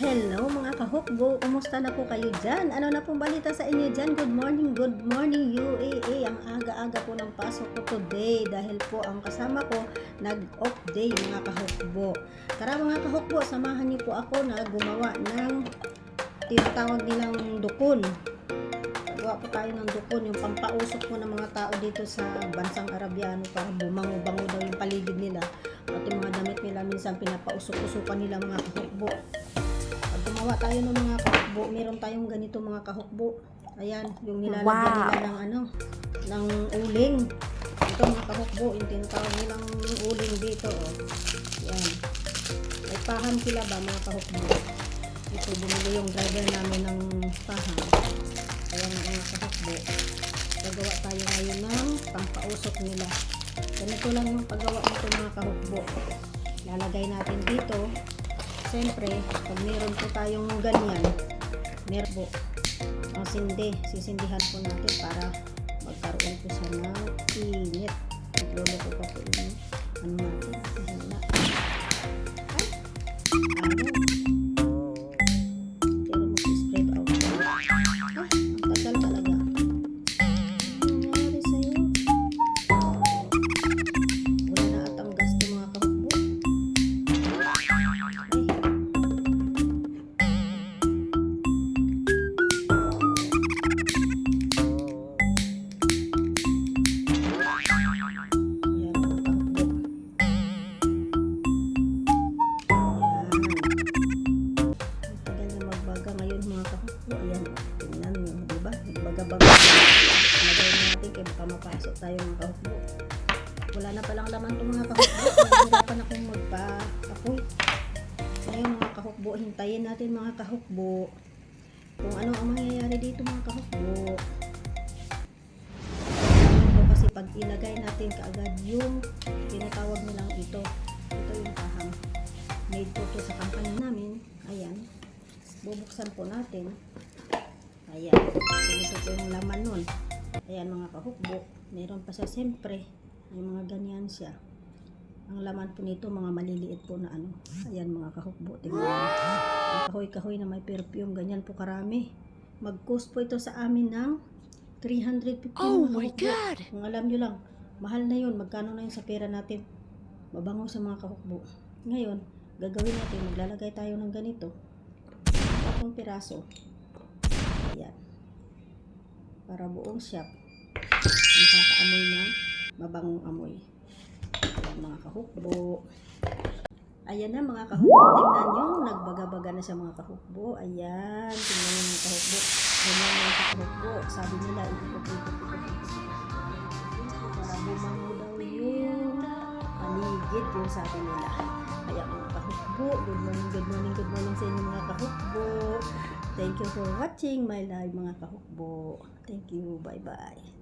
Hello mga kahukbo, kumusta na po kayo dyan? Ano na pong balita sa inyo dyan? Good morning UAE. Ang aga-aga po ng pasok ko today dahil po ang kasama ko nag-off day mga kahukbo. Tara mga kahukbo, samahan niyo po ako na gumawa ng tinatawag nilang dukon. Gawa po tayo ng dukon, yung pampausok po ng mga tao dito sa bansang Arabiano para bumango-bango daw yung paligid nila. At yung mga damit nila minsan pinapausok-usukan nila mga kahukbo. Gumawa tayo ng mga kahukbo. Meron tayong ganito mga kahukbo. Ayan, yung nilalagyan nila ng ng uling. Ito mga kahukbo, yung tinatawag nilang uling dito. Oh. Ayan. May paham sila ba mga kahukbo? Ito, bumili yung driver namin ng paham. Ayan mga kahukbo. Gagawa tayo ngayon ng pampausok nila. Ganito lang yung paggawa nito mga kahukbo. Lalagay natin dito. Siyempre, pag meron po tayong ganyan, meron po ang sisindihan po natin para magkaroon po siya ng init. Magluluto pa po yung ano natin. Ay! Pero mag-spread out. Ay! Ang tagal talaga. Ano nangyari sa'yo? Wala na atang gasto mga kahukbo. Ayan, tingnan nyo, diba? Nagbaga-baga. Nagay natin kaya baka mapasok tayo mga kahukbo. Wala na palang laman itong mga kahukbo. Nahirapan akong magpa-apoy. Ngayon mga kahukbo, hintayin natin mga kahukbo kung ano ang mangyayari dito mga kahukbo. Kasi pag ilagay natin kaagad yung tinatawag nilang ito yung paham. Made po ito sa kampanya namin. Ayan. Bubuksan po natin. Ayan. Ganito po yung laman nun. Ayan mga kahukbo. Meron pa siya siyempre. May mga ganyan siya. Ang laman po nito mga maliliit po na ano. Ayan mga kahukbo. Tingnan nyo. Ang kahoy-kahoy na may perfume. Ganyan po karami. Mag-cost po ito sa amin ng 350 Oh mga my kahukbo. God! Kung alam nyo lang. Mahal na yun. Magkano na yun sa pera natin. Mabango sa mga kahukbo. Ngayon, gagawin natin. Maglalagay tayo ng ganito. 4 piraso. Ayan. Para buong shop makakaamoy ng mabangong amoy. Ayan mga kahukbo. Ayan na mga kahukbo. Tingnan nyo. Nagbaga-baga na siya mga kahukbo. Ayan. Tingnan nyo mga kahukbo. Ganyan mga kahukbo. Sabi nila, ikot-ikot. Para bumango daw yung paligid yung sabi nila. Kaya mga kahukbo, good morning sa inyo mga kahukbo. Thank you for watching my live mga kahukbo. Thank you, bye bye.